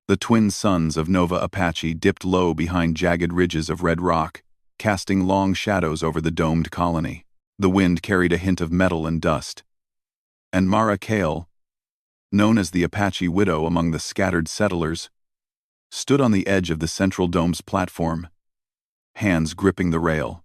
The twin suns of Nova Apache dipped low behind jagged ridges of red rock, casting long shadows over the domed colony. The wind carried a hint of metal and dust. And Mara Kale, known as the Apache widow among the scattered settlers, stood on the edge of the central dome's platform, hands gripping the rail.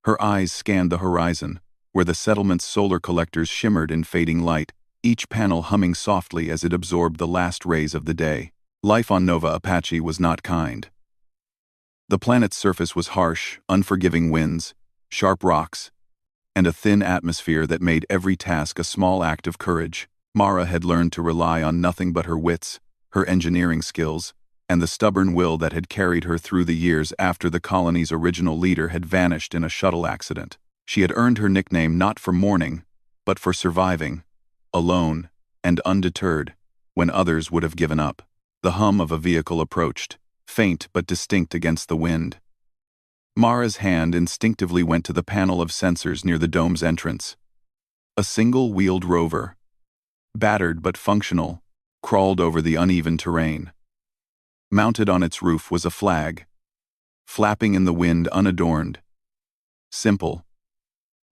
Her eyes scanned the horizon, where the settlement's solar collectors shimmered in fading light, each panel humming softly as it absorbed the last rays of the day. Life on Nova Apache was not kind. The planet's surface was harsh, unforgiving winds, sharp rocks, and a thin atmosphere that made every task a small act of courage. Mara had learned to rely on nothing but her wits, her engineering skills, and the stubborn will that had carried her through the years after the colony's original leader had vanished in a shuttle accident. She had earned her nickname not for mourning, but for surviving, alone and undeterred, when others would have given up. The hum of a vehicle approached, faint but distinct against the wind. Mara's hand instinctively went to the panel of sensors near the dome's entrance. A single-wheeled rover, battered but functional, crawled over the uneven terrain. Mounted on its roof was a flag, flapping in the wind unadorned. Simple,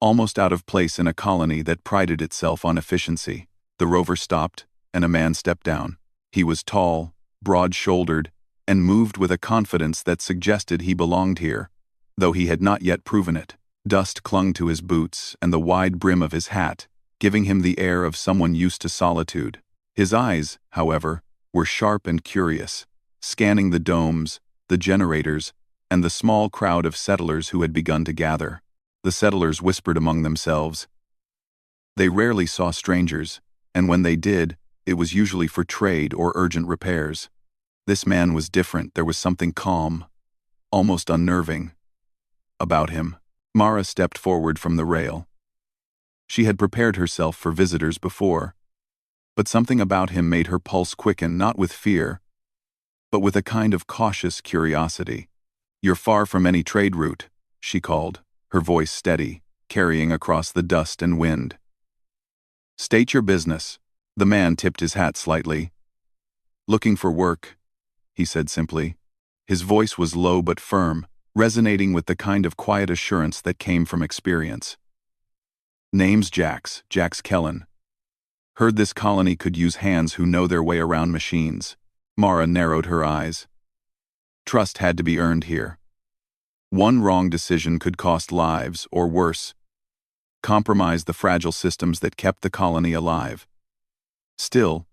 almost out of place in a colony that prided itself on efficiency. The rover stopped, and a man stepped down. He was tall, broad-shouldered, and moved with a confidence that suggested he belonged here, though he had not yet proven it. Dust clung to his boots and the wide brim of his hat, giving him the air of someone used to solitude. His eyes, however, were sharp and curious, scanning the domes, the generators, and the small crowd of settlers who had begun to gather. The settlers whispered among themselves. They rarely saw strangers, and when they did, it was usually for trade or urgent repairs. This man was different. There was something calm, almost unnerving, about him. Mara stepped forward from the rail. She had prepared herself for visitors before, but something about him made her pulse quicken, not with fear, but with a kind of cautious curiosity. "You're far from any trade route," she called, her voice steady, carrying across the dust and wind. "State your business." The man tipped his hat slightly. "Looking for work," he said simply. His voice was low but firm, resonating with the kind of quiet assurance that came from experience. "Name's Jax Kellen. Heard this colony could use hands who know their way around machines." Mara narrowed her eyes. Trust had to be earned here. One wrong decision could cost lives, or worse, compromise the fragile systems that kept the colony alive. Still,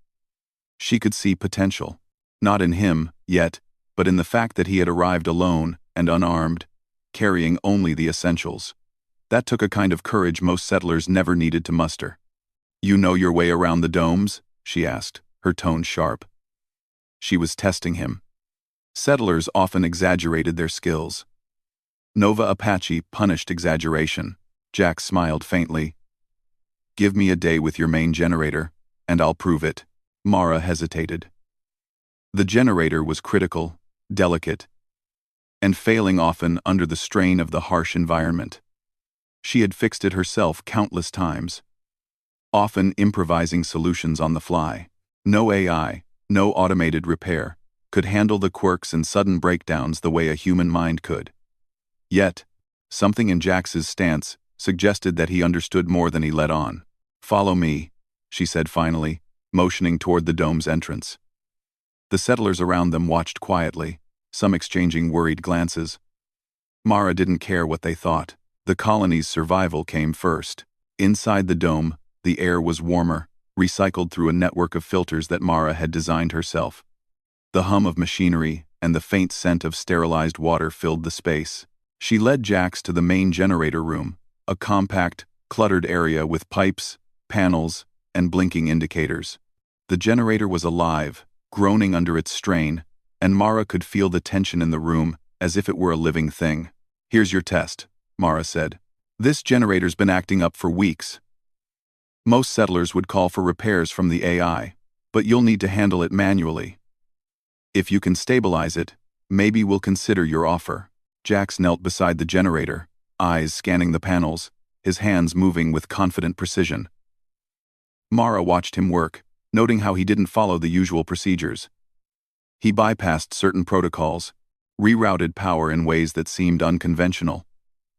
she could see potential. Not in him, yet, but in the fact that he had arrived alone and unarmed, carrying only the essentials. That took a kind of courage most settlers never needed to muster. "You know your way around the domes?" she asked, her tone sharp. She was testing him. Settlers often exaggerated their skills. Nova Apache punished exaggeration. Jack smiled faintly. "Give me a day with your main generator, and I'll prove it." Mara hesitated. The generator was critical, delicate, and failing often under the strain of the harsh environment. She had fixed it herself countless times, often improvising solutions on the fly. No AI, no automated repair, could handle the quirks and sudden breakdowns the way a human mind could. Yet, something in Jax's stance suggested that he understood more than he let on. "Follow me," she said finally, motioning toward the dome's entrance. The settlers around them watched quietly, some exchanging worried glances. Mara didn't care what they thought. The colony's survival came first. Inside the dome, the air was warmer, recycled through a network of filters that Mara had designed herself. The hum of machinery and the faint scent of sterilized water filled the space. She led Jax to the main generator room, a compact, cluttered area with pipes, panels, and blinking indicators. The generator was alive, groaning under its strain, and Mara could feel the tension in the room as if it were a living thing. "Here's your test," Mara said. "This generator's been acting up for weeks. Most settlers would call for repairs from the AI, but you'll need to handle it manually. If you can stabilize it, maybe we'll consider your offer." Jax knelt beside the generator, eyes scanning the panels, his hands moving with confident precision. Mara watched him work, noting how he didn't follow the usual procedures. He bypassed certain protocols, rerouted power in ways that seemed unconventional.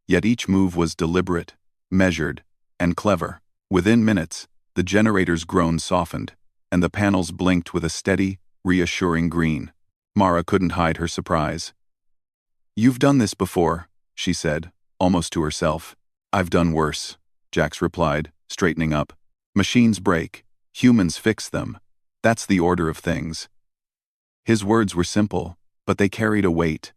Yet each move was deliberate, measured, and clever. Within minutes, the generator's groan softened, and the panels blinked with a steady, reassuring green. Mara couldn't hide her surprise. "You've done this before," she said, almost to herself. "I've done worse," Jax replied, straightening up. "Machines break. Humans fix them. That's the order of things." His words were simple, but they carried a weight.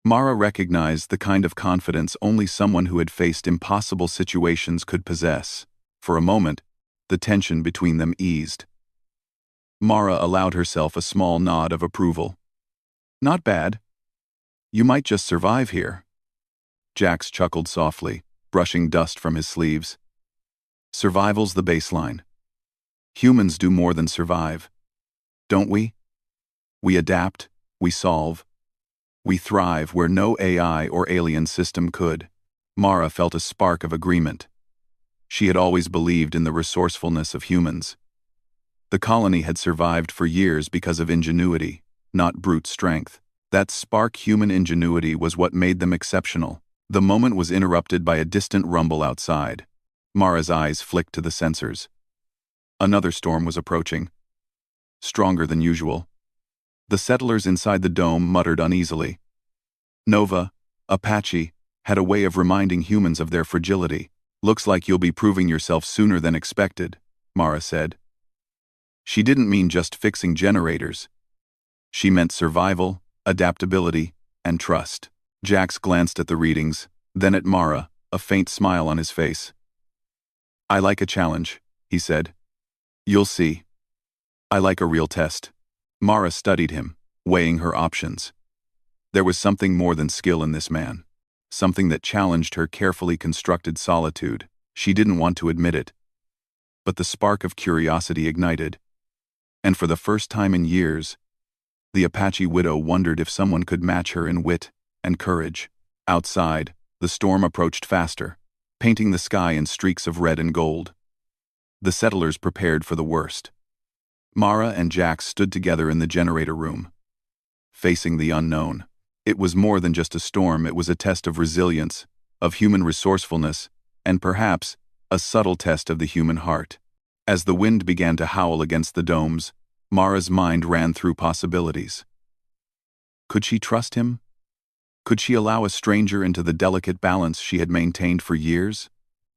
Mara recognized the kind of confidence only someone who had faced impossible situations could possess. For a moment, the tension between them eased. Mara allowed herself a small nod of approval. "Not bad. You might just survive here." Jax chuckled softly, brushing dust from his sleeves. "Survival's the baseline. Humans do more than survive. Don't we? We adapt, we solve. We thrive where no AI or alien system could." Mara felt a spark of agreement. She had always believed in the resourcefulness of humans. The colony had survived for years because of ingenuity, not brute strength. That spark human ingenuity was what made them exceptional. The moment was interrupted by a distant rumble outside. Mara's eyes flicked to the sensors. Another storm was approaching. Stronger than usual. The settlers inside the dome muttered uneasily. Nova, Apache, had a way of reminding humans of their fragility. "Looks like you'll be proving yourself sooner than expected," Mara said. She didn't mean just fixing generators. She meant survival, adaptability, and trust. Jax glanced at the readings, then at Mara, a faint smile on his face. "I like a challenge," he said. "You'll see. I like a real test." Mara studied him, weighing her options. There was something more than skill in this man. Something that challenged her carefully constructed solitude. She didn't want to admit it. But the spark of curiosity ignited. And for the first time in years, the Apache widow wondered if someone could match her in wit and courage. Outside, the storm approached faster, painting the sky in streaks of red and gold. The settlers prepared for the worst. Mara and Jax stood together in the generator room, facing the unknown. It was more than just a storm, it was a test of resilience, of human resourcefulness, and perhaps a subtle test of the human heart. As the wind began to howl against the domes, Mara's mind ran through possibilities. Could she trust him? Could she allow a stranger into the delicate balance she had maintained for years?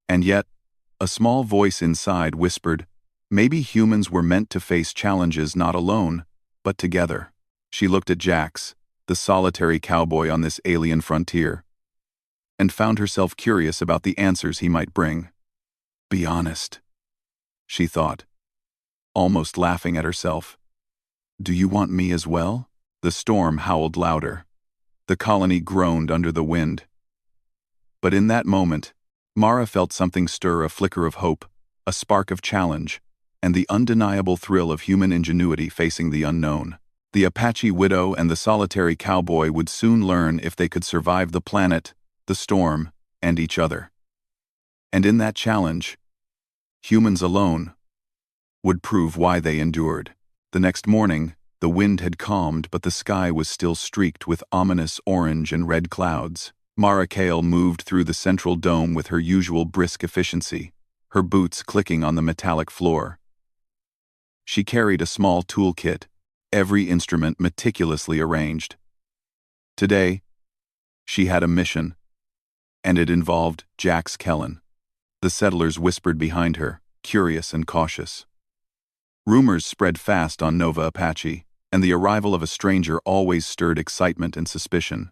And yet, a small voice inside whispered, maybe humans were meant to face challenges not alone, but together. She looked at Jax, the solitary cowboy on this alien frontier, and found herself curious about the answers he might bring. "Be honest," she thought, almost laughing at herself. "Do you want me as well?" The storm howled louder. The colony groaned under the wind. But in that moment, Mara felt something stir, a flicker of hope, a spark of challenge, and the undeniable thrill of human ingenuity facing the unknown. The Apache widow and the solitary cowboy would soon learn if they could survive the planet, the storm, and each other. And in that challenge, humans alone would prove why they endured. The next morning, the wind had calmed, but the sky was still streaked with ominous orange and red clouds. Mara Kale moved through the central dome with her usual brisk efficiency, her boots clicking on the metallic floor. She carried a small toolkit, every instrument meticulously arranged. Today, she had a mission, and it involved Jax Kellen. The settlers whispered behind her, curious and cautious. Rumors spread fast on Nova Apache, and the arrival of a stranger always stirred excitement and suspicion.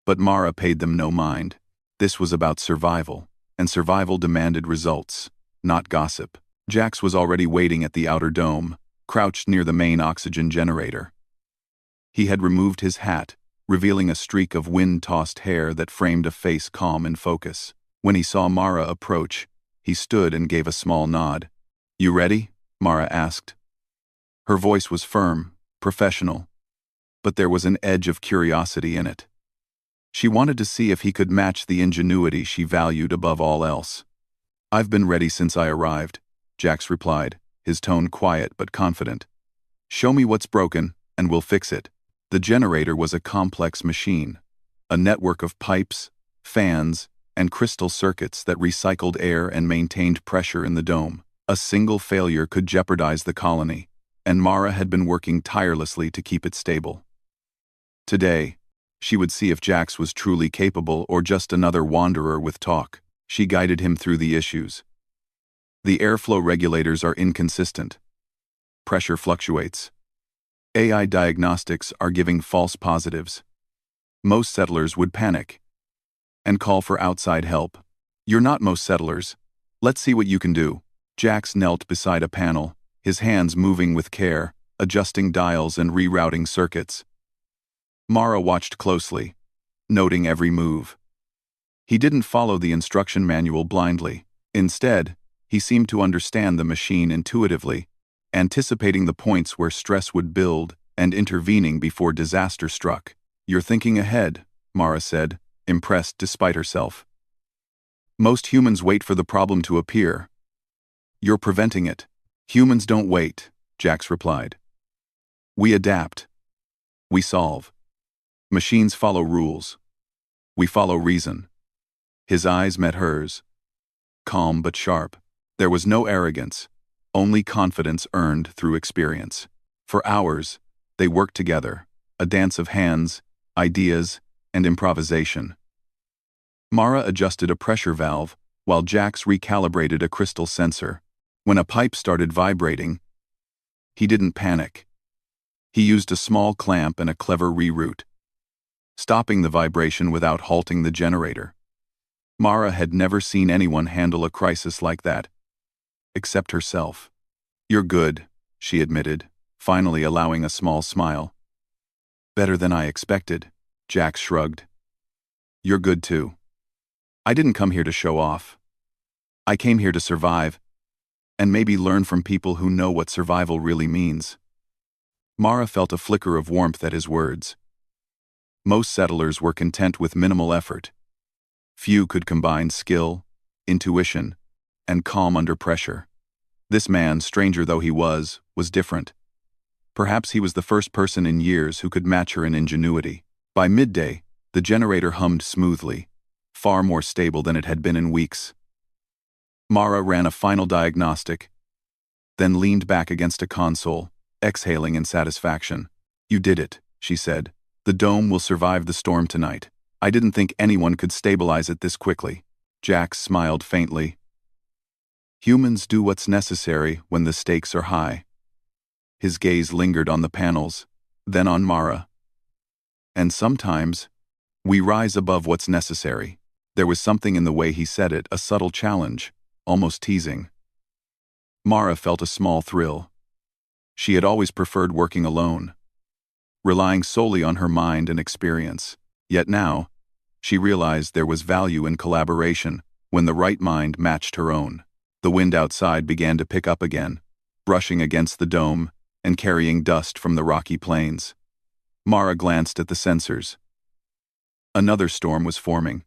But Mara paid them no mind. This was about survival, and survival demanded results, not gossip. Jax was already waiting at the outer dome, crouched near the main oxygen generator. He had removed his hat, revealing a streak of wind-tossed hair that framed a face calm in focus. When he saw Mara approach, he stood and gave a small nod. "You ready?" Mara asked. Her voice was firm, professional, but there was an edge of curiosity in it. She wanted to see if he could match the ingenuity she valued above all else. "I've been ready since I arrived," Jax replied, his tone quiet but confident. "Show me what's broken, and we'll fix it. The generator was a complex machine, a network of pipes, fans, and crystal circuits that recycled air and maintained pressure in the dome. A single failure could jeopardize the colony, and Mara had been working tirelessly to keep it stable. Today, she would see if Jax was truly capable or just another wanderer with talk. She guided him through the issues. The airflow regulators are inconsistent. Pressure fluctuates. AI diagnostics are giving false positives. Most settlers would panic and call for outside help. You're not most settlers. Let's see what you can do. Jax knelt beside a panel, his hands moving with care, adjusting dials and rerouting circuits. Mara watched closely, noting every move. He didn't follow the instruction manual blindly. Instead, he seemed to understand the machine intuitively, anticipating the points where stress would build and intervening before disaster struck. "You're thinking ahead," Mara said, impressed despite herself. "Most humans wait for the problem to appear. You're preventing it." "Humans don't wait," Jax replied. "We adapt. We solve. Machines follow rules. We follow reason." His eyes met hers, calm but sharp. There was no arrogance, only confidence earned through experience. For hours, they worked together, a dance of hands, ideas, and improvisation. Mara adjusted a pressure valve, while Jax recalibrated a crystal sensor. When a pipe started vibrating, he didn't panic. He used a small clamp and a clever reroute, stopping the vibration without halting the generator. Mara had never seen anyone handle a crisis like that, except herself. "You're good," she admitted, finally allowing a small smile. "Better than I expected," Jax shrugged. "You're good too. I didn't come here to show off. I came here to survive, and maybe learn from people who know what survival really means." Mara felt a flicker of warmth at his words. Most settlers were content with minimal effort. Few could combine skill, intuition, and calm under pressure. This man, stranger though he was different. Perhaps he was the first person in years who could match her in ingenuity. By midday, the generator hummed smoothly, far more stable than it had been in weeks. Mara ran a final diagnostic, then leaned back against a console, exhaling in satisfaction. "You did it," she said. "The dome will survive the storm tonight. I didn't think anyone could stabilize it this quickly." Jax smiled faintly. "Humans do what's necessary when the stakes are high." His gaze lingered on the panels, then on Mara. "And sometimes, we rise above what's necessary." There was something in the way he said it, a subtle challenge, almost teasing. Mara felt a small thrill. She had always preferred working alone, relying solely on her mind and experience. Yet now, she realized there was value in collaboration when the right mind matched her own. The wind outside began to pick up again, brushing against the dome and carrying dust from the rocky plains. Mara glanced at the sensors. Another storm was forming,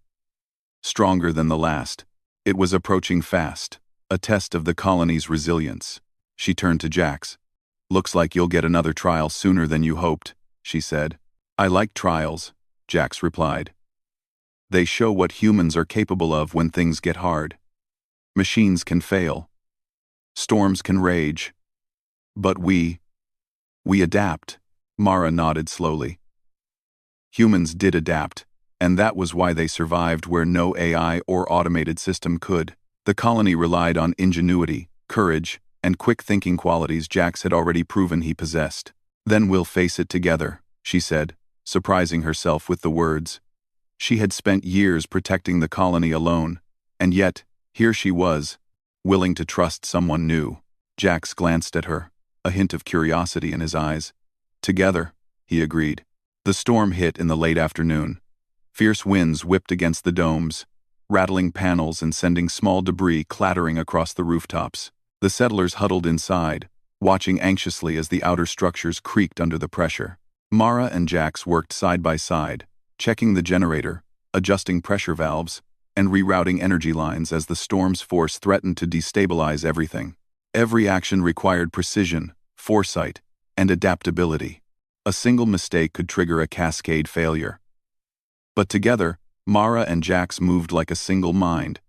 stronger than the last. It was approaching fast, a test of the colony's resilience. She turned to Jax. "Looks like you'll get another trial sooner than you hoped," she said. "I like trials," Jax replied. "They show what humans are capable of when things get hard. Machines can fail. Storms can rage. But we adapt." Mara nodded slowly. Humans did adapt, and that was why they survived where no AI or automated system could. The colony relied on ingenuity, courage, and quick-thinking qualities Jax had already proven he possessed. "Then we'll face it together," she said, surprising herself with the words. She had spent years protecting the colony alone, and yet, here she was, willing to trust someone new. Jax glanced at her, a hint of curiosity in his eyes. "Together," he agreed. The storm hit in the late afternoon. Fierce winds whipped against the domes, rattling panels and sending small debris clattering across the rooftops. The settlers huddled inside, watching anxiously as the outer structures creaked under the pressure. Mara and Jax worked side by side, checking the generator, adjusting pressure valves, and rerouting energy lines as the storm's force threatened to destabilize everything. Every action required precision, foresight, and adaptability. A single mistake could trigger a cascade failure. But together, Mara and Jax moved like a single mind,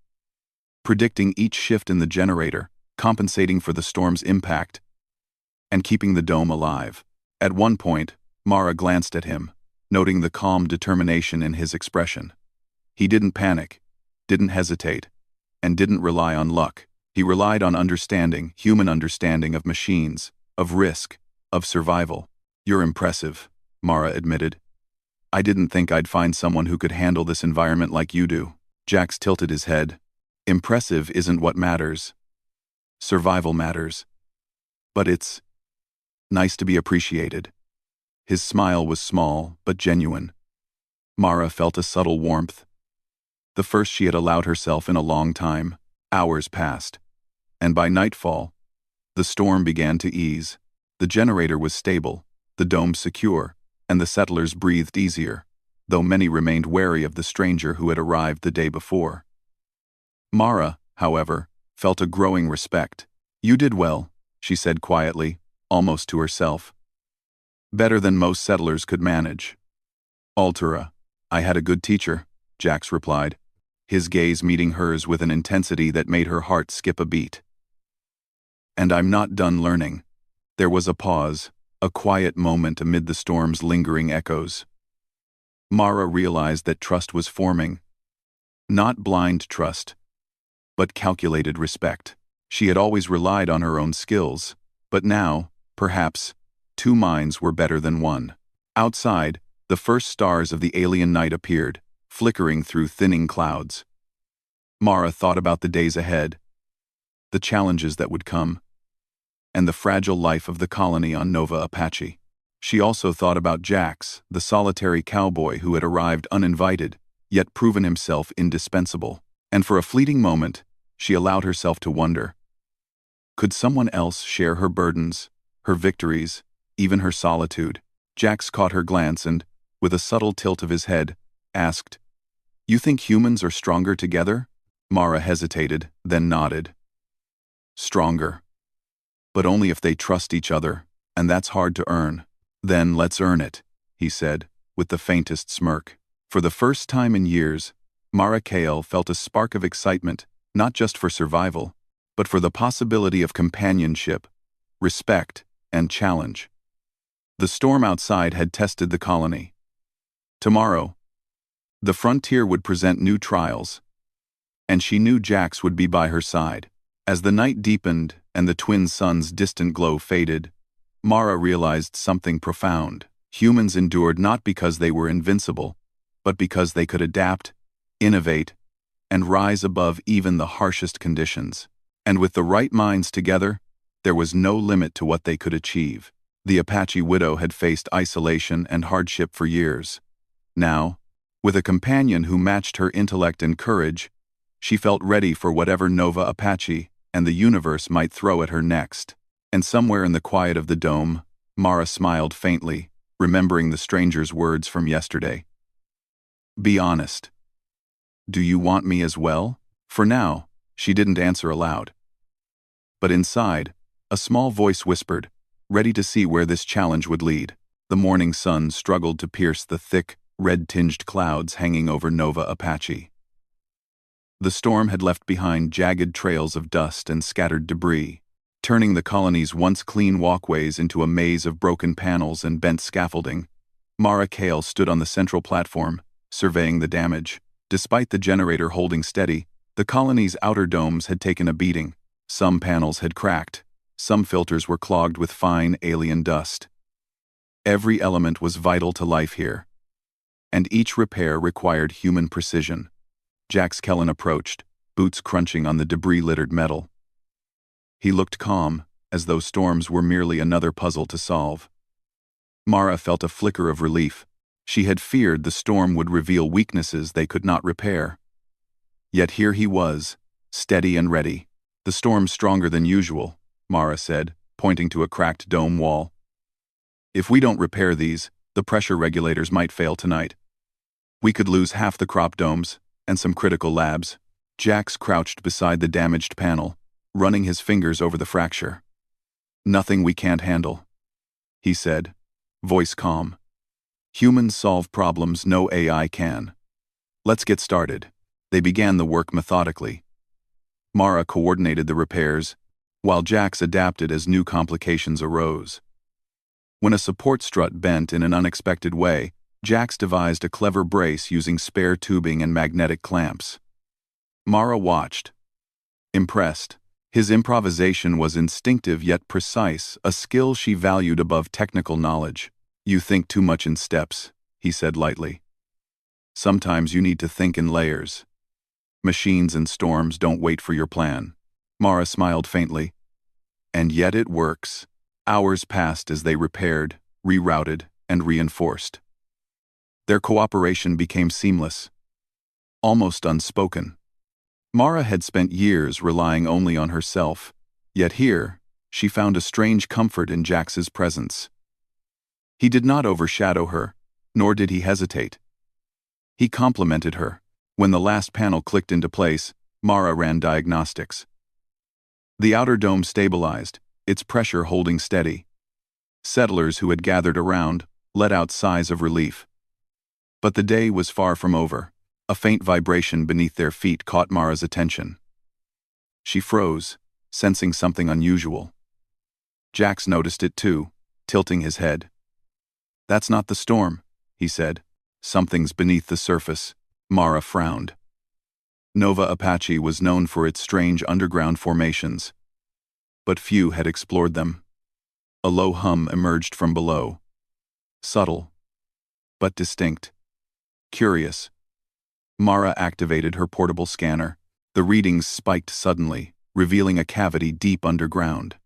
predicting each shift in the generator, compensating for the storm's impact, and keeping the dome alive. At one point, Mara glanced at him, noting the calm determination in his expression. He didn't panic, didn't hesitate, and didn't rely on luck. He relied on understanding, human understanding of machines, of risk, of survival. "You're impressive," Mara admitted. "I didn't think I'd find someone who could handle this environment like you do." Jax tilted his head. "Impressive isn't what matters. Survival matters. But it's nice to be appreciated." His smile was small, but genuine. Mara felt a subtle warmth. The first she had allowed herself in a long time. Hours passed. And by nightfall, the storm began to ease. The generator was stable, the dome secure, and the settlers breathed easier, though many remained wary of the stranger who had arrived the day before. Mara, however, felt a growing respect. "You did well," she said quietly, almost to herself. "Better than most settlers could manage." "Altura, I had a good teacher," Jax replied, his gaze meeting hers with an intensity that made her heart skip a beat. "And I'm not done learning." There was a pause, a quiet moment amid the storm's lingering echoes. Mara realized that trust was forming. Not blind trust, but calculated respect. She had always relied on her own skills, but now, perhaps, two minds were better than one. Outside, the first stars of the alien night appeared, flickering through thinning clouds. Mara thought about the days ahead, the challenges that would come, and the fragile life of the colony on Nova Apache. She also thought about Jax, the solitary cowboy who had arrived uninvited, yet proven himself indispensable. And for a fleeting moment, she allowed herself to wonder, could someone else share her burdens, her victories, even her solitude? Jax caught her glance and, with a subtle tilt of his head, asked, "You think humans are stronger together?" Mara hesitated, then nodded. "Stronger. But only if they trust each other, and that's hard to earn." "Then let's earn it," he said, with the faintest smirk. For the first time in years, Mara Kale felt a spark of excitement, not just for survival, but for the possibility of companionship, respect, and challenge. The storm outside had tested the colony. Tomorrow, the frontier would present new trials, and she knew Jax would be by her side. As the night deepened and the twin suns' distant glow faded, Mara realized something profound. Humans endured not because they were invincible, but because they could adapt, innovate, and rise above even the harshest conditions. And with the right minds together, there was no limit to what they could achieve. The Apache widow had faced isolation and hardship for years. Now, with a companion who matched her intellect and courage, she felt ready for whatever Nova Apache and the universe might throw at her next. And somewhere in the quiet of the dome, Mara smiled faintly, remembering the stranger's words from yesterday. "Be honest. Do you want me as well?" For now, she didn't answer aloud. But inside, a small voice whispered, ready to see where this challenge would lead. The morning sun struggled to pierce the thick, red-tinged clouds hanging over Nova Apache. The storm had left behind jagged trails of dust and scattered debris, turning the colony's once clean walkways into a maze of broken panels and bent scaffolding. Mara Kale stood on the central platform, surveying the damage. Despite the generator holding steady, the colony's outer domes had taken a beating. Some panels had cracked, some filters were clogged with fine alien dust. Every element was vital to life here, and each repair required human precision. Jax Kellen approached, boots crunching on the debris-littered metal. He looked calm, as though storms were merely another puzzle to solve. Mara felt a flicker of relief. She had feared the storm would reveal weaknesses they could not repair. Yet here he was, steady and ready. "The storm's stronger than usual," Mara said, pointing to a cracked dome wall. "If we don't repair these, the pressure regulators might fail tonight. We could lose half the crop domes, and some critical labs." Jax crouched beside the damaged panel, running his fingers over the fracture. "Nothing we can't handle," he said, voice calm. Humans solve problems no AI can. Let's get started. They began the work methodically. Mara coordinated the repairs, while Jax adapted as new complications arose. When a support strut bent in an unexpected way, Jax devised a clever brace using spare tubing and magnetic clamps. Mara watched, impressed. His improvisation was instinctive yet precise, a skill she valued above technical knowledge. "You think too much in steps," he said lightly. "Sometimes you need to think in layers. Machines and storms don't wait for your plan." Mara smiled faintly. "And yet it works." Hours passed as they repaired, rerouted, and reinforced. Their cooperation became seamless, almost unspoken. Mara had spent years relying only on herself, yet here, she found a strange comfort in Jax's presence. He did not overshadow her, nor did he hesitate. He complimented her. When the last panel clicked into place, Mara ran diagnostics. The outer dome stabilized, its pressure holding steady. Settlers who had gathered around let out sighs of relief. But the day was far from over. A faint vibration beneath their feet caught Mara's attention. She froze, sensing something unusual. Jax noticed it too, tilting his head. "That's not the storm," he said. "Something's beneath the surface." Mara frowned. Nova Apache was known for its strange underground formations, but few had explored them. A low hum emerged from below. Subtle, but distinct. Curious. Mara activated her portable scanner. The readings spiked suddenly, revealing a cavity deep underground.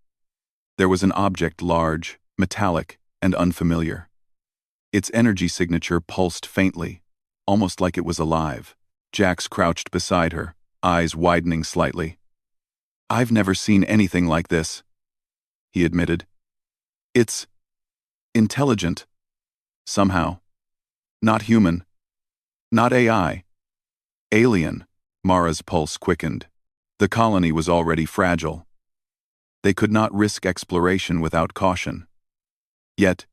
There was an object large, metallic, and unfamiliar. Its energy signature pulsed faintly, almost like it was alive. Jax crouched beside her, eyes widening slightly. "I've never seen anything like this," he admitted. "It's intelligent. Somehow. Not human. Not AI. Alien." Mara's pulse quickened. The colony was already fragile. They could not risk exploration without caution. Yet,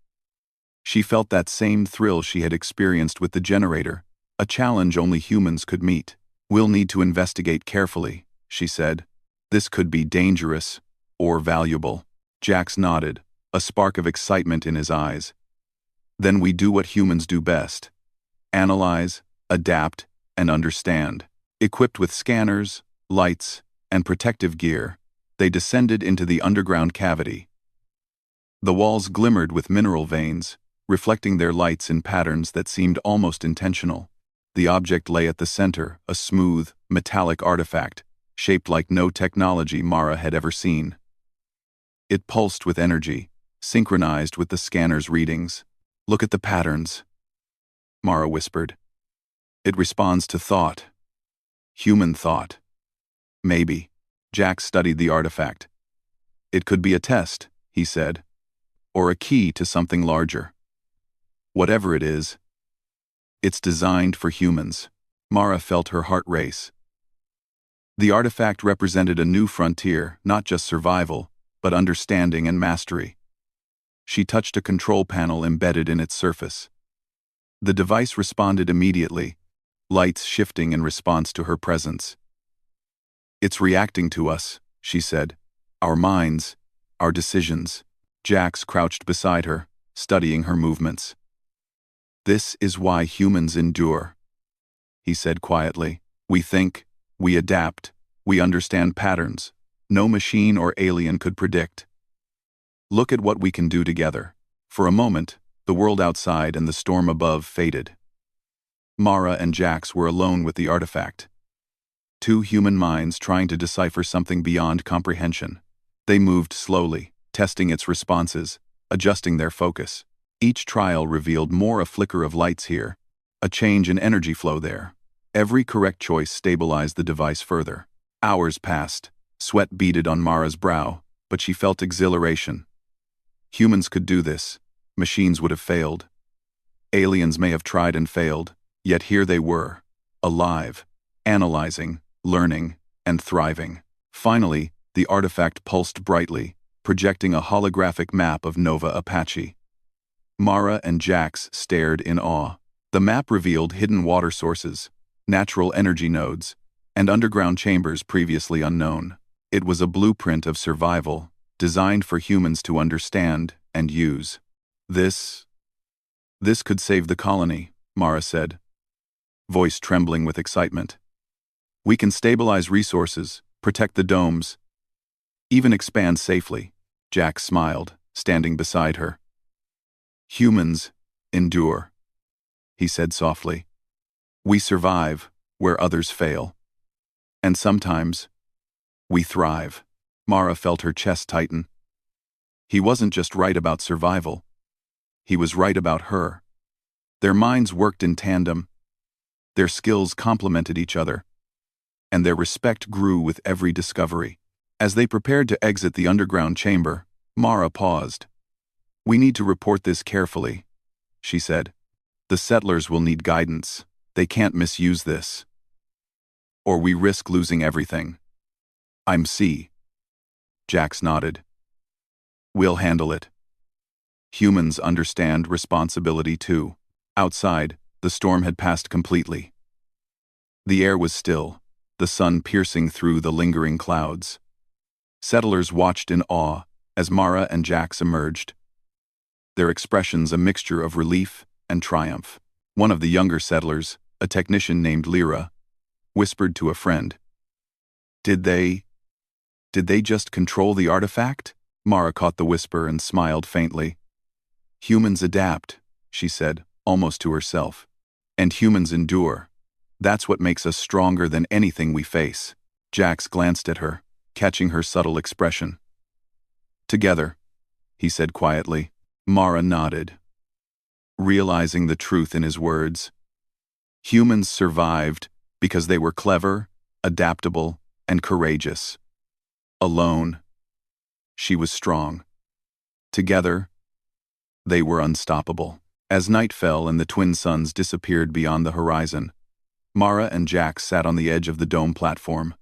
she felt that same thrill she had experienced with the generator, a challenge only humans could meet. "We'll need to investigate carefully," she said. "This could be dangerous or valuable." Jax nodded, a spark of excitement in his eyes. "Then we do what humans do best: analyze, adapt, and understand." Equipped with scanners, lights, and protective gear, they descended into the underground cavity. The walls glimmered with mineral veins, reflecting their lights in patterns that seemed almost intentional. The object lay at the center, a smooth, metallic artifact, shaped like no technology Mara had ever seen. It pulsed with energy, synchronized with the scanner's readings. "Look at the patterns," Mara whispered. "It responds to thought. Human thought." "Maybe." Jax studied the artifact. "It could be a test," he said, "or a key to something larger. Whatever it is, it's designed for humans." Mara felt her heart race. The artifact represented a new frontier, not just survival, but understanding and mastery. She touched a control panel embedded in its surface. The device responded immediately, lights shifting in response to her presence. "It's reacting to us," she said. "Our minds, our decisions." Jax crouched beside her, studying her movements. "This is why humans endure," he said quietly. "We think, we adapt, we understand patterns no machine or alien could predict. Look at what we can do together." For a moment, the world outside and the storm above faded. Mara and Jax were alone with the artifact. Two human minds trying to decipher something beyond comprehension. They moved slowly, testing its responses, adjusting their focus. Each trial revealed more a flicker of lights here, a change in energy flow there. Every correct choice stabilized the device further. Hours passed, sweat beaded on Mara's brow, but she felt exhilaration. Humans could do this. Machines would have failed. Aliens may have tried and failed, yet here they were, alive, analyzing, learning, and thriving. Finally, the artifact pulsed brightly, projecting a holographic map of Nova Apache. Mara and Jax stared in awe. The map revealed hidden water sources, natural energy nodes, and underground chambers previously unknown. It was a blueprint of survival, designed for humans to understand and use. This could save the colony, Mara said, voice trembling with excitement. We can stabilize resources, protect the domes, even expand safely. Jax smiled, standing beside her. Humans endure, he said softly. We survive where others fail. And sometimes, we thrive. Mara felt her chest tighten. He wasn't just right about survival. He was right about her. Their minds worked in tandem. Their skills complemented each other. And their respect grew with every discovery. As they prepared to exit the underground chamber, Mara paused. We need to report this carefully, she said. The settlers will need guidance. They can't misuse this. Or we risk losing everything. I'm C. Jax nodded. We'll handle it. Humans understand responsibility too. Outside, the storm had passed completely. The air was still, the sun piercing through the lingering clouds. Settlers watched in awe as Mara and Jax emerged, their expressions a mixture of relief and triumph. One of the younger settlers, a technician named Lyra, whispered to a friend. Did they just control the artifact? Mara caught the whisper and smiled faintly. Humans adapt, she said, almost to herself. And humans endure. That's what makes us stronger than anything we face. Jax glanced at her, catching her subtle expression. Together, he said quietly. Mara nodded, realizing the truth in his words. Humans survived because they were clever, adaptable, and courageous. Alone, she was strong. Together, they were unstoppable. As night fell and the twin suns disappeared beyond the horizon, Mara and Jax sat on the edge of the dome platform,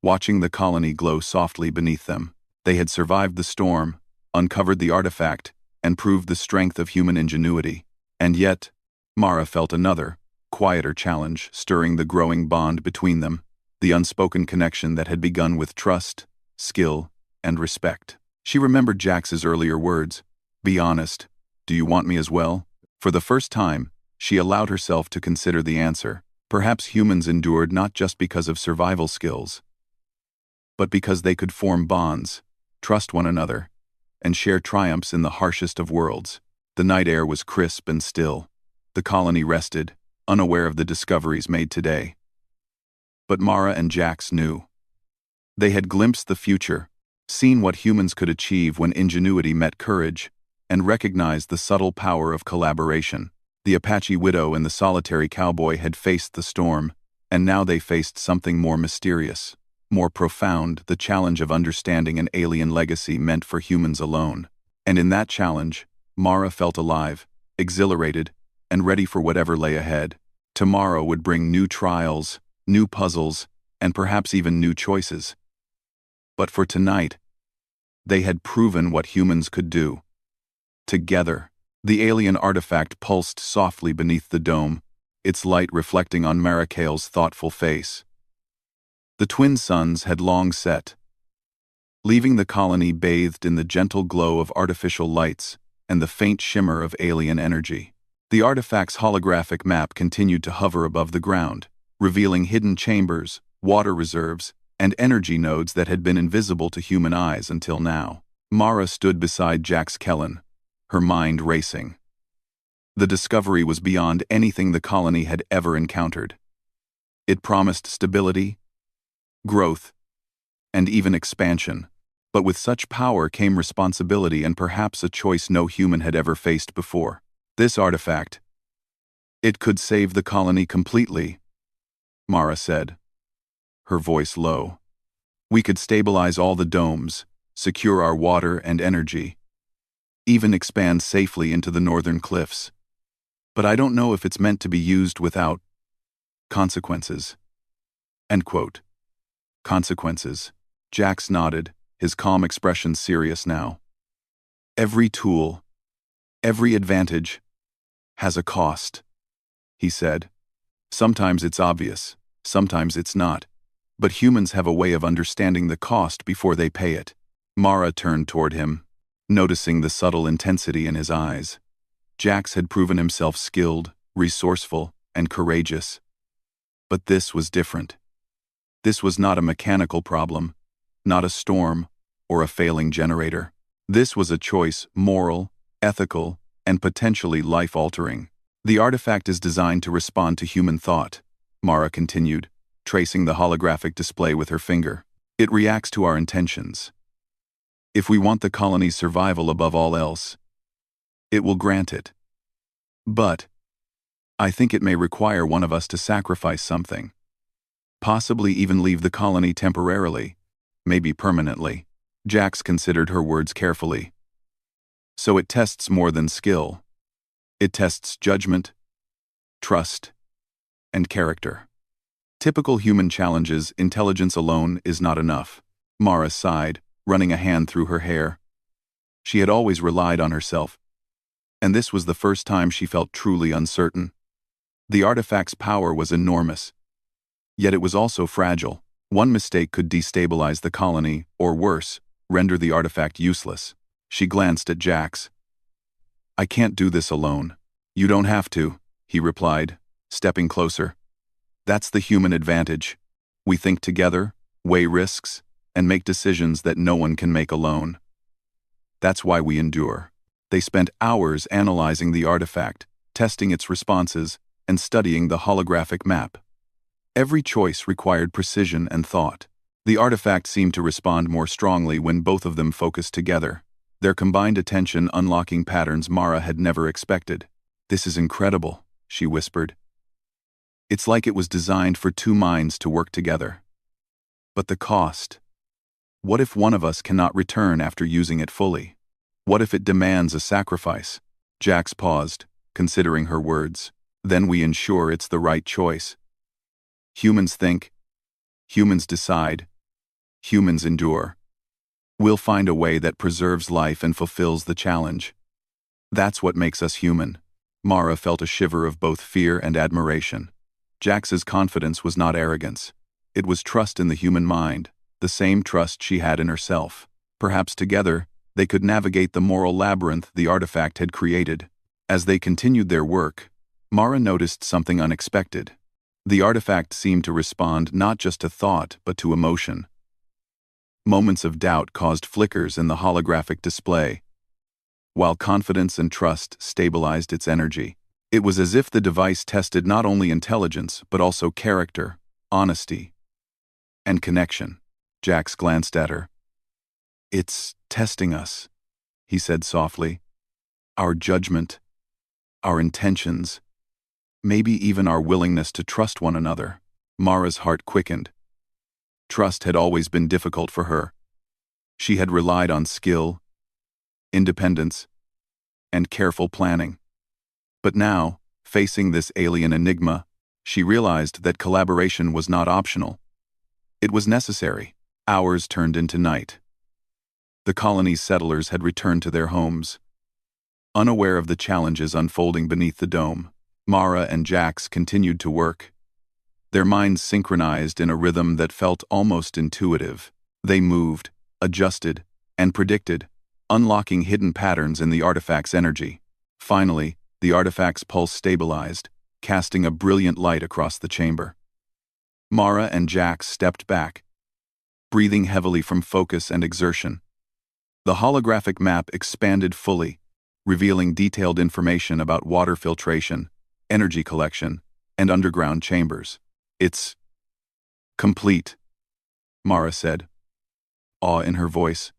watching the colony glow softly beneath them. They had survived the storm, uncovered the artifact, and proved the strength of human ingenuity. And yet, Mara felt another, quieter challenge stirring the growing bond between them, the unspoken connection that had begun with trust, skill, and respect. She remembered Jax's earlier words, "Be honest, do you want me as well?" For the first time, she allowed herself to consider the answer. Perhaps humans endured not just because of survival skills, but because they could form bonds, trust one another, and share triumphs in the harshest of worlds. The night air was crisp and still. The colony rested, unaware of the discoveries made today. But Mara and Jax knew. They had glimpsed the future, seen what humans could achieve when ingenuity met courage, and recognized the subtle power of collaboration. The Apache widow and the solitary cowboy had faced the storm, and now they faced something more mysterious, more profound, the challenge of understanding an alien legacy meant for humans alone. And in that challenge, Mara felt alive, exhilarated, and ready for whatever lay ahead. Tomorrow would bring new trials, new puzzles, and perhaps even new choices. But for tonight, they had proven what humans could do. Together, the alien artifact pulsed softly beneath the dome, its light reflecting on Marikale's thoughtful face. The twin suns had long set, leaving the colony bathed in the gentle glow of artificial lights and the faint shimmer of alien energy. The artifact's holographic map continued to hover above the ground, revealing hidden chambers, water reserves, and energy nodes that had been invisible to human eyes until now. Mara stood beside Jax Kellen, her mind racing. The discovery was beyond anything the colony had ever encountered. It promised stability, growth, and even expansion. But with such power came responsibility and perhaps a choice no human had ever faced before. This artifact, it could save the colony completely, Mara said, her voice low. We could stabilize all the domes, secure our water and energy, even expand safely into the northern cliffs. But I don't know if it's meant to be used without consequences. End quote. Consequences. Jax nodded, his calm expression serious now. Every tool, Every advantage has a cost, he said. Sometimes it's obvious, sometimes it's not. But humans have a way of understanding the cost before they pay it. Mara turned toward him, noticing the subtle intensity in his eyes. Jax had proven himself skilled, resourceful, and courageous. But this was different. This was not a mechanical problem, not a storm, or a failing generator. This was a choice, moral, ethical, and potentially life-altering. The artifact is designed to respond to human thought, Mara continued, tracing the holographic display with her finger. It reacts to our intentions. If we want the colony's survival above all else, it will grant it. But I think it may require one of us to sacrifice something. Possibly even leave the colony temporarily, maybe permanently. Jax considered her words carefully. So it tests more than skill. It tests judgment, trust, and character. Typical human challenges, intelligence alone is not enough. Mara sighed, running a hand through her hair. She had always relied on herself, and this was the first time she felt truly uncertain. The artifact's power was enormous, yet it was also fragile. One mistake could destabilize the colony, or worse, render the artifact useless. She glanced at Jax. I can't do this alone. You don't have to, he replied, stepping closer. That's the human advantage. We think together, weigh risks, and make decisions that no one can make alone. That's why we endure. They spent hours analyzing the artifact, testing its responses, and studying the holographic map. Every choice required precision and thought. The artifact seemed to respond more strongly when both of them focused together, their combined attention unlocking patterns Mara had never expected. This is incredible, she whispered. It's like it was designed for two minds to work together. But the cost. What if one of us cannot return after using it fully? What if it demands a sacrifice? Jax paused, considering her words. Then we ensure it's the right choice. Humans think. Humans decide. Humans endure. We'll find a way that preserves life and fulfills the challenge. That's what makes us human. Mara felt a shiver of both fear and admiration. Jax's confidence was not arrogance. It was trust in the human mind, the same trust she had in herself. Perhaps together, they could navigate the moral labyrinth the artifact had created. As they continued their work, Mara noticed something unexpected. The artifact seemed to respond not just to thought, but to emotion. Moments of doubt caused flickers in the holographic display, while confidence and trust stabilized its energy. It was as if the device tested not only intelligence, but also character, honesty, and connection. Jax glanced at her. It's testing us, he said softly. Our judgment, our intentions, maybe even our willingness to trust one another. Mara's heart quickened. Trust had always been difficult for her. She had relied on skill, independence, and careful planning. But now, facing this alien enigma, she realized that collaboration was not optional. It was necessary. Hours turned into night. The colony's settlers had returned to their homes. Unaware of the challenges unfolding beneath the dome, Mara and Jax continued to work. Their minds synchronized in a rhythm that felt almost intuitive. They moved, adjusted, and predicted, unlocking hidden patterns in the artifact's energy. Finally, the artifact's pulse stabilized, casting a brilliant light across the chamber. Mara and Jax stepped back, breathing heavily from focus and exertion. The holographic map expanded fully, revealing detailed information about water filtration, energy collection, and underground chambers. It's complete, Mara said, awe in her voice.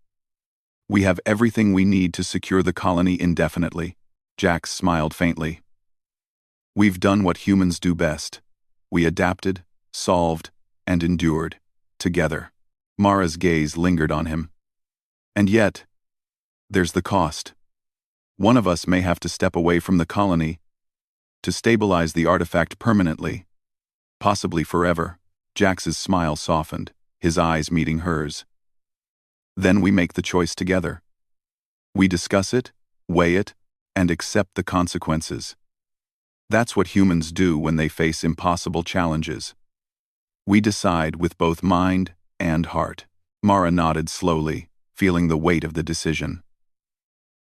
We have everything we need to secure the colony indefinitely. Jax smiled faintly. We've done what humans do best. We adapted, solved, and endured, together. Mara's gaze lingered on him. And yet, there's the cost. One of us may have to step away from the colony to stabilize the artifact permanently, possibly forever. Jax's smile softened, his eyes meeting hers. Then we make the choice together. We discuss it, weigh it, and accept the consequences. That's what humans do when they face impossible challenges. We decide with both mind and heart. Mara nodded slowly, feeling the weight of the decision.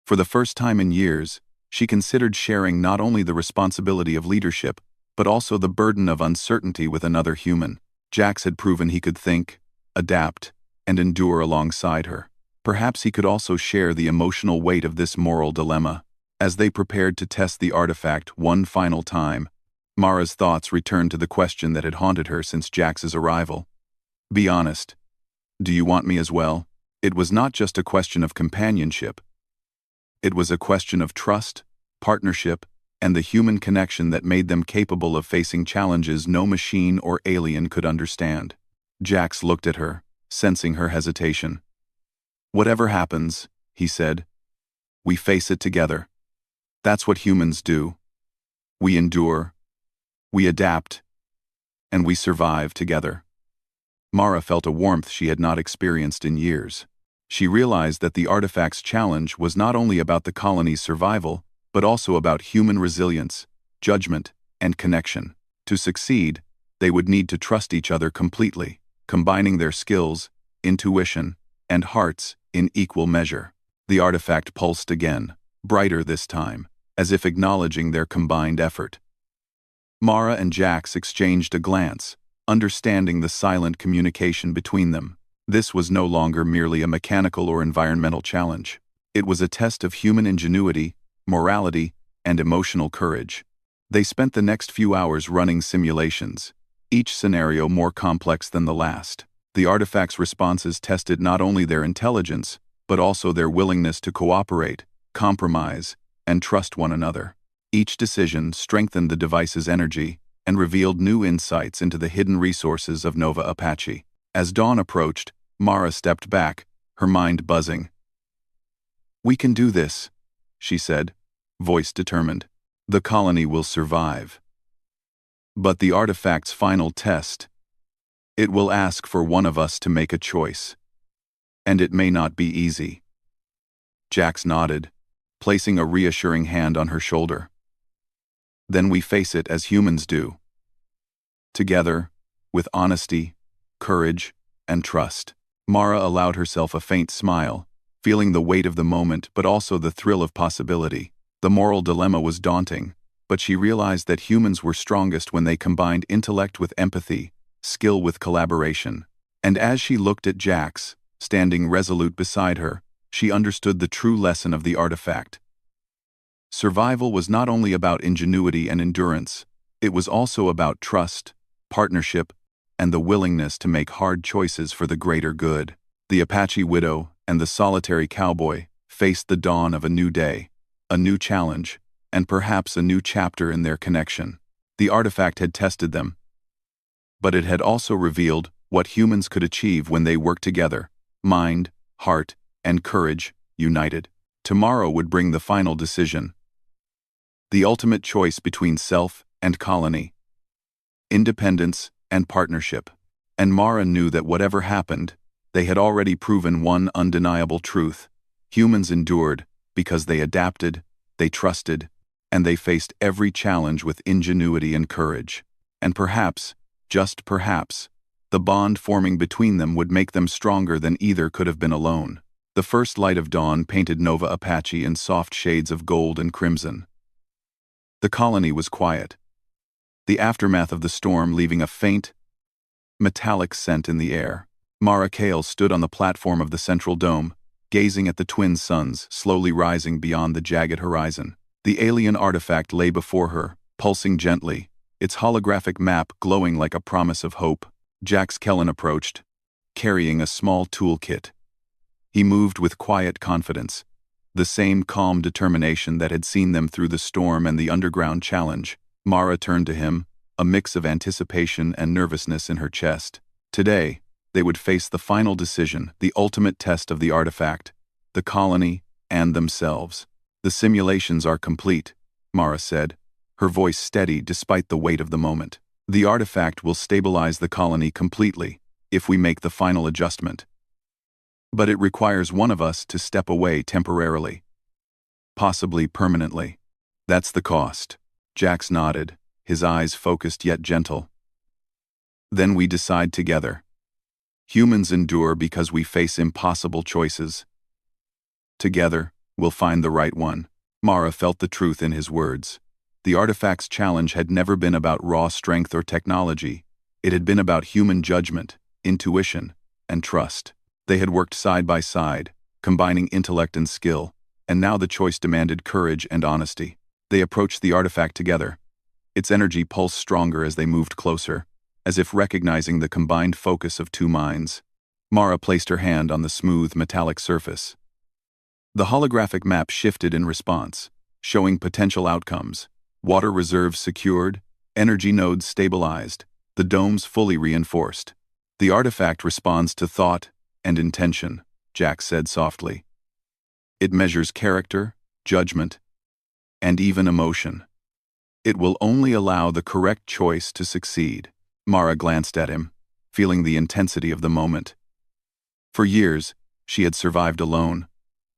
For the first time in years, she considered sharing not only the responsibility of leadership, but also the burden of uncertainty with another human. Jax had proven he could think, adapt, and endure alongside her. Perhaps he could also share the emotional weight of this moral dilemma. As they prepared to test the artifact one final time, Mara's thoughts returned to the question that had haunted her since Jax's arrival. Be honest. Do you want me as well? It was not just a question of companionship. It was a question of trust, partnership, and the human connection that made them capable of facing challenges no machine or alien could understand. Jax looked at her, sensing her hesitation. Whatever happens, he said, we face it together. That's what humans do. We endure, we adapt, and we survive together. Mara felt a warmth she had not experienced in years. She realized that the artifact's challenge was not only about the colony's survival, but also about human resilience, judgment, and connection. To succeed, they would need to trust each other completely, combining their skills, intuition, and hearts in equal measure. The artifact pulsed again, brighter this time, as if acknowledging their combined effort. Mara and Jax exchanged a glance, understanding the silent communication between them. This was no longer merely a mechanical or environmental challenge. It was a test of human ingenuity, morality, and emotional courage. They spent the next few hours running simulations, each scenario more complex than the last. The artifact's responses tested not only their intelligence, but also their willingness to cooperate, compromise, and trust one another. Each decision strengthened the device's energy and revealed new insights into the hidden resources of Nova Apache. As dawn approached, Mara stepped back, her mind buzzing. We can do this, she said, voice determined. The colony will survive. But the artifact's final test, it will ask for one of us to make a choice. And it may not be easy. Jax nodded, placing a reassuring hand on her shoulder. Then we face it as humans do. Together, with honesty, courage, and trust. Mara allowed herself a faint smile, feeling the weight of the moment but also the thrill of possibility. The moral dilemma was daunting, but she realized that humans were strongest when they combined intellect with empathy, skill with collaboration. And as she looked at Jax, standing resolute beside her, she understood the true lesson of the artifact. Survival was not only about ingenuity and endurance, it was also about trust, partnership, and the willingness to make hard choices for the greater good. The Apache widow and the solitary cowboy faced the dawn of a new day, a new challenge, and perhaps a new chapter in their connection. The artifact had tested them, but it had also revealed what humans could achieve when they worked together, mind, heart, and courage, united. Tomorrow would bring the final decision. The ultimate choice between self and colony, independence and partnership. And Mara knew that whatever happened, they had already proven one undeniable truth. Humans endured because they adapted, they trusted, and they faced every challenge with ingenuity and courage. And perhaps, just perhaps, the bond forming between them would make them stronger than either could have been alone. The first light of dawn painted Nova Apache in soft shades of gold and crimson. The colony was quiet, the aftermath of the storm leaving a faint, metallic scent in the air. Mara Kale stood on the platform of the central dome, gazing at the twin suns slowly rising beyond the jagged horizon. The alien artifact lay before her, pulsing gently, its holographic map glowing like a promise of hope. Jax Kellen approached, carrying a small toolkit. He moved with quiet confidence, the same calm determination that had seen them through the storm and the underground challenge. Mara turned to him, a mix of anticipation and nervousness in her chest. Today, they would face the final decision, the ultimate test of the artifact, the colony, and themselves. The simulations are complete, Mara said, her voice steady despite the weight of the moment. The artifact will stabilize the colony completely if we make the final adjustment. But it requires one of us to step away temporarily. possibly permanently. That's the cost. Jax nodded, his eyes focused yet gentle. Then we decide together. Humans endure because we face impossible choices. Together, we'll find the right one. Mara felt the truth in his words. The artifact's challenge had never been about raw strength or technology. It had been about human judgment, intuition, and trust. They had worked side by side, combining intellect and skill, and now the choice demanded courage and honesty. They approached the artifact together. Its energy pulsed stronger as they moved closer, as if recognizing the combined focus of two minds. Mara placed her hand on the smooth, metallic surface. The holographic map shifted in response, showing potential outcomes. Water reserves secured, energy nodes stabilized, the domes fully reinforced. The artifact responds to thought and intention, Jack said softly. It measures character, judgment, and even emotion. It will only allow the correct choice to succeed. Mara glanced at him, feeling the intensity of the moment. For years, she had survived alone,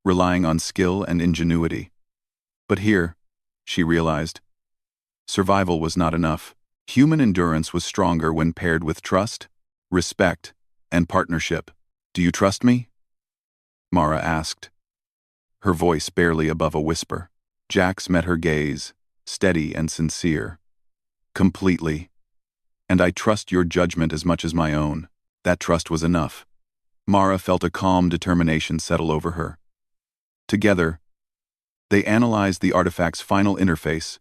relying on skill and ingenuity. But here, she realized, survival was not enough. Human endurance was stronger when paired with trust, respect, and partnership. "Do you trust me?" Mara asked, her voice barely above a whisper. Jax met her gaze, steady and sincere. "Completely. And I trust your judgment as much as my own." That trust was enough. Mara felt a calm determination settle over her. Together, they analyzed the artifact's final interface,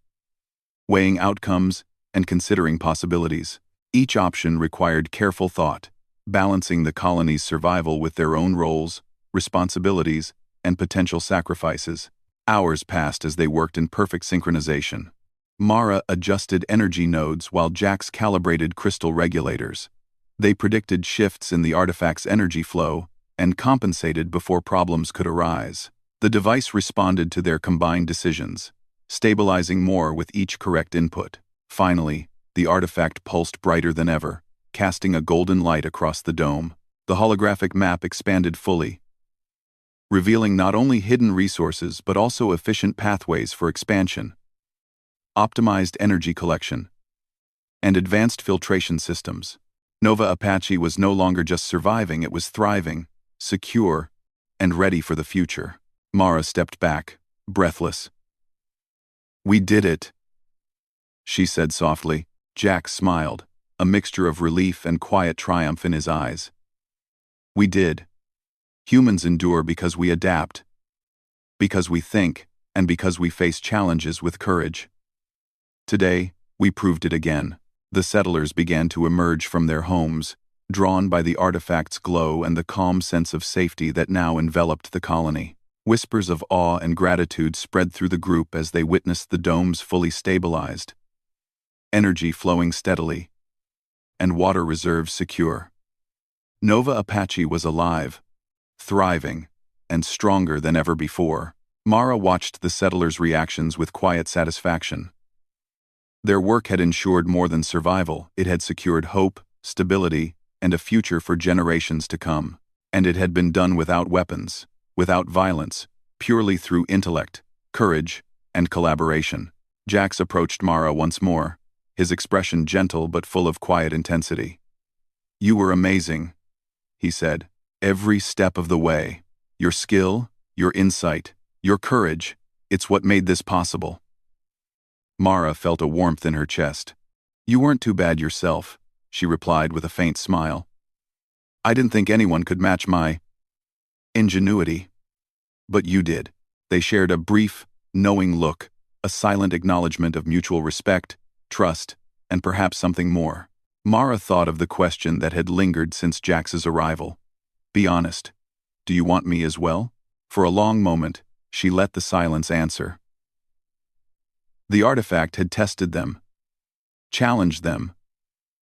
weighing outcomes and considering possibilities. Each option required careful thought, balancing the colony's survival with their own roles, responsibilities, and potential sacrifices. Hours passed as they worked in perfect synchronization. Mara adjusted energy nodes while Jax calibrated crystal regulators. They predicted shifts in the artifact's energy flow and compensated before problems could arise. The device responded to their combined decisions, stabilizing more with each correct input. Finally, the artifact pulsed brighter than ever, casting a golden light across the dome. The holographic map expanded fully, revealing not only hidden resources but also efficient pathways for expansion, optimized energy collection, and advanced filtration systems. Nova Apache was no longer just surviving, it was thriving, secure, and ready for the future. Mara stepped back, breathless. "We did it," she said softly. Jax smiled, a mixture of relief and quiet triumph in his eyes. "We did. Humans endure because we adapt, because we think, and because we face challenges with courage. Today, we proved it again." The settlers began to emerge from their homes, drawn by the artifact's glow and the calm sense of safety that now enveloped the colony. Whispers of awe and gratitude spread through the group as they witnessed the domes fully stabilized, energy flowing steadily, and water reserves secure. Nova Apache was alive, thriving, and stronger than ever before. Mara watched the settlers' reactions with quiet satisfaction. Their work had ensured more than survival. It had secured hope, stability, and a future for generations to come. And it had been done without weapons, without violence, purely through intellect, courage, and collaboration. Jax approached Mara once more, his expression gentle but full of quiet intensity. "You were amazing," he said, "every step of the way. Your skill, your insight, your courage, it's what made this possible." Mara felt a warmth in her chest. "You weren't too bad yourself," she replied with a faint smile. "I didn't think anyone could match my ingenuity. But you did." They shared a brief, knowing look, a silent acknowledgement of mutual respect, trust, and perhaps something more. Mara thought of the question that had lingered since Jax's arrival. "Be honest. Do you want me as well?" For a long moment, she let the silence answer. The artifact had tested them, challenged them,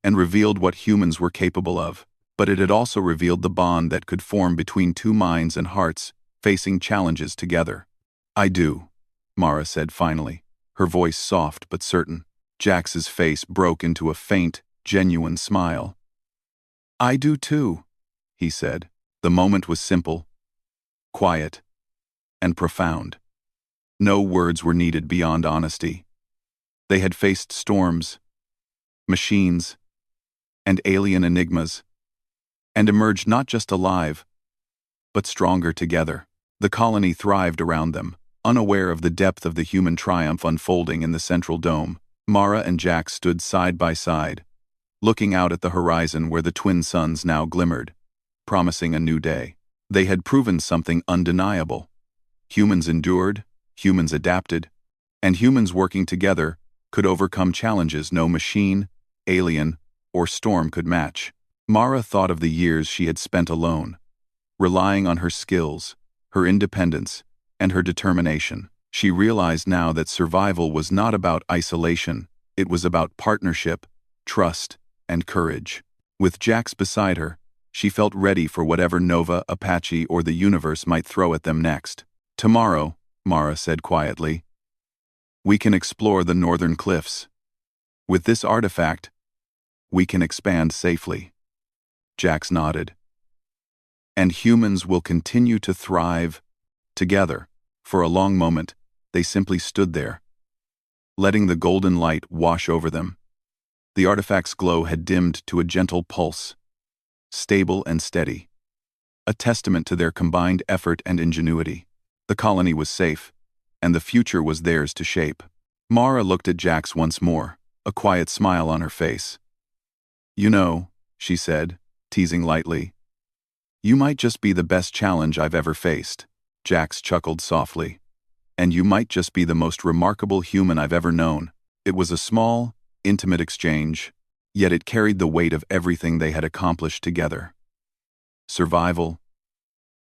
and revealed what humans were capable of. But it had also revealed the bond that could form between two minds and hearts facing challenges together. "I do," Mara said finally, her voice soft but certain. Jax's face broke into a faint, genuine smile. "I do too," he said. The moment was simple, quiet, and profound. No words were needed beyond honesty. They had faced storms, machines, and alien enigmas, and emerged not just alive, but stronger together. The colony thrived around them, unaware of the depth of the human triumph unfolding in the central dome. Mara and Jack stood side by side, looking out at the horizon where the twin suns now glimmered, promising a new day. They had proven something undeniable. Humans endured, humans adapted, and humans working together could overcome challenges no machine, alien, or storm could match. Mara thought of the years she had spent alone, relying on her skills, her independence, and her determination. She realized now that survival was not about isolation, it was about partnership, trust, and courage. With Jax beside her, she felt ready for whatever Nova, Apache, or the universe might throw at them next. Tomorrow, Mara said quietly, we can explore the northern cliffs. With this artifact, we can expand safely. Jax nodded. And humans will continue to thrive together. For a long moment, they simply stood there, letting the golden light wash over them. The artifact's glow had dimmed to a gentle pulse, stable and steady, a testament to their combined effort and ingenuity. The colony was safe, and the future was theirs to shape. Mara looked at Jax once more, a quiet smile on her face. You know, she said, teasing lightly, you might just be the best challenge I've ever faced. Jax chuckled softly. And you might just be the most remarkable human I've ever known. It was a small, intimate exchange, yet it carried the weight of everything they had accomplished together. Survival,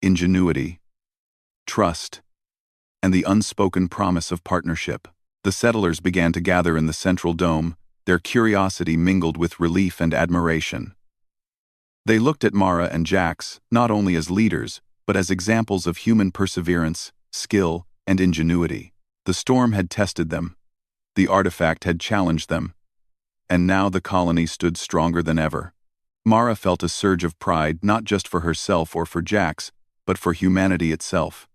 ingenuity, trust, and the unspoken promise of partnership. The settlers began to gather in the central dome, their curiosity mingled with relief and admiration. They looked at Mara and Jax not only as leaders, but as examples of human perseverance, skill, and ingenuity. The storm had tested them, the artifact had challenged them, and now the colony stood stronger than ever. Mara felt a surge of pride not just for herself or for Jax, but for humanity itself.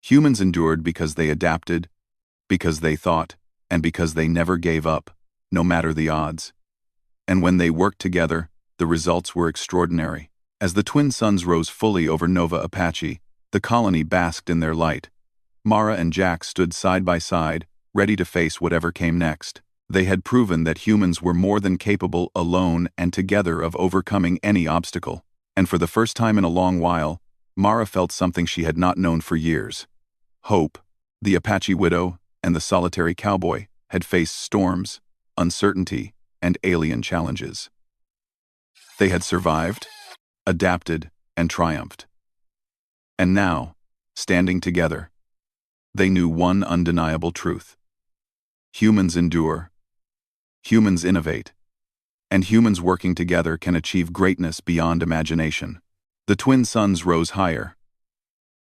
Humans endured because they adapted, because they thought, and because they never gave up, no matter the odds. And when they worked together, the results were extraordinary. As the twin suns rose fully over Nova Apache, the colony basked in their light. Mara and Jack stood side by side, ready to face whatever came next. They had proven that humans were more than capable alone and together of overcoming any obstacle. And for the first time in a long while, Mara felt something she had not known for years. Hope. The Apache widow and the solitary cowboy had faced storms, uncertainty, and alien challenges. They had survived, adapted, and triumphed. And now, standing together, they knew one undeniable truth. Humans endure, humans innovate, and humans working together can achieve greatness beyond imagination. The twin suns rose higher,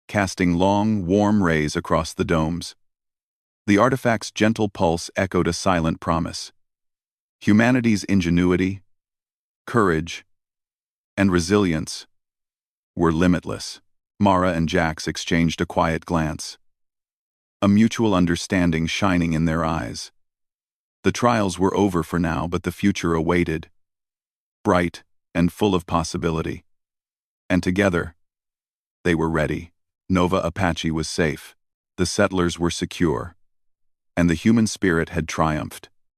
casting long, warm rays across the domes. The artifact's gentle pulse echoed a silent promise. Humanity's ingenuity, courage, and resilience were limitless. Mara and Jax exchanged a quiet glance, a mutual understanding shining in their eyes. The trials were over for now, but the future awaited, bright and full of possibility. And together, they were ready. Nova Apache was safe, the settlers were secure, and the human spirit had triumphed.